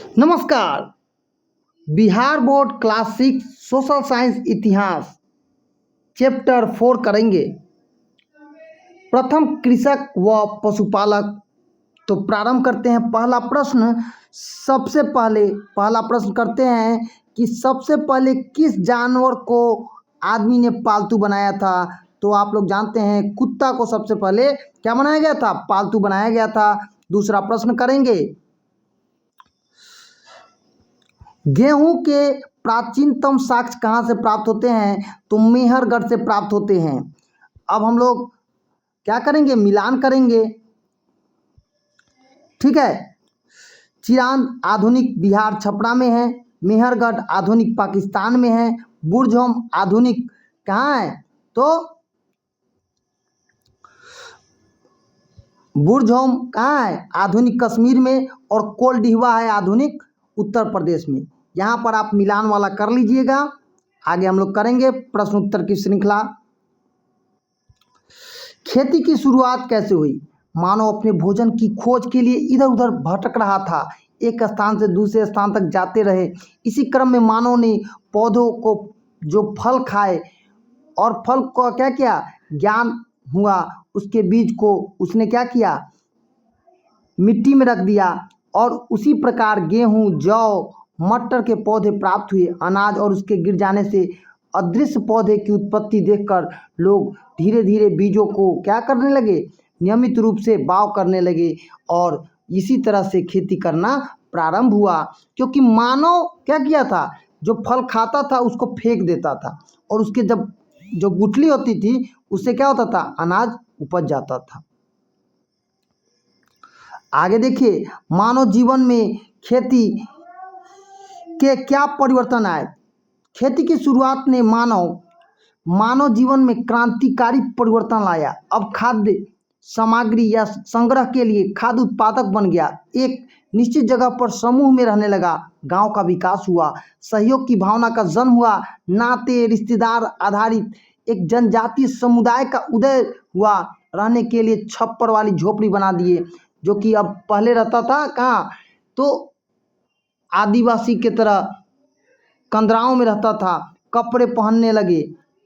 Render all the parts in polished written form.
नमस्कार। Bihar board class 6 social science इतिहास chapter 4 करेंगे। प्रथम कृषक व पशुपालक। तो प्रारंभ करते हैं। पहला प्रश्न करते हैं कि सबसे पहले किस जानवर को आदमी ने पालतू बनाया था। तो आप लोग जानते हैं कुत्ता को सबसे पहले क्या बनाया गया था, पालतू बनाया गया था। दूसरा प्रश्न करेंगे, गेहूं के प्राचीनतम साक्ष्य कहाँ से प्राप्त होते हैं। तो मेहरगढ़ से प्राप्त होते हैं। अब हम लोग क्या करेंगे, मिलान करेंगे। ठीक है। चिरांद आधुनिक बिहार छपरा में है, मेहरगढ़ आधुनिक पाकिस्तान में है, बुरझोम आधुनिक कहाँ है, तो बुरझोम कहाँ है, आधुनिक कश्मीर में, और कोलडिहवा है आधुनिक उत्तर प्रदेश में। यहाँ पर आप मिलान वाला कर लीजिएगा। आगे हम लोग करेंगे प्रश्न उत्तर की श्रृंखला। खेती की शुरुआत कैसे हुई। मानव अपने भोजन की खोज के लिए इधर उधर भटक रहा था, एक स्थान से दूसरे स्थान तक जाते रहे। इसी क्रम में मानव ने पौधों को जो फल खाए और फल को क्या किया, ज्ञान हुआ, उसके बीज को उसने क्या किया, मिट्टी में रख दिया, और उसी प्रकार गेहूं, जौ, मटर के पौधे प्राप्त हुए। अनाज और उसके गिर जाने से अदृश्य पौधे की उत्पत्ति देखकर लोग धीरे धीरे बीजों को क्या करने लगे, नियमित रूप से बाव करने लगे, और इसी तरह से खेती करना प्रारंभ हुआ। क्योंकि मानव क्या किया था, जो फल खाता था उसको फेंक देता था, और उसके जब जो गुठली होती थी उससे क्या होता था, अनाज उपज जाता था। आगे देखिए, मानव जीवन में खेती के क्या परिवर्तन आए। खेती की शुरुआत ने मानव जीवन में क्रांतिकारी परिवर्तन लाया। अब खाद्य सामग्री या संग्रह के लिए खाद्य उत्पादक बन गया। एक निश्चित जगह पर समूह में रहने लगा। गांव का विकास हुआ, सहयोग की भावना का जन्म हुआ, नाते रिश्तेदार आधारित एक जनजातीय समुदाय का उदय हुआ। रहने के लिए छप्पर वाली झोपड़ी बना दिए, जो कि अब पहले रहता था कहाँ, तो आदिवासी के तरह कंदराओं में रहता था, कपड़े पहनने लगे।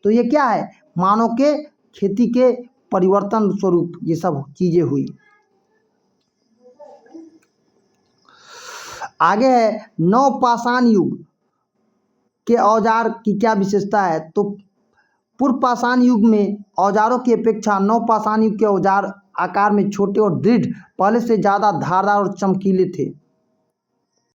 तो ये क्या है, मानव के खेती के परिवर्तन स्वरूप ये सब चीजें हुई। आगे है नवपाषाण युग के औजार की क्या विशेषता है। तो पूर्व पाषाण युग में औजारों की अपेक्षा नवपाषाण युग के औजार आकार में छोटे और दृढ़, पहले से ज़्यादा धारदार और चमकीले थे।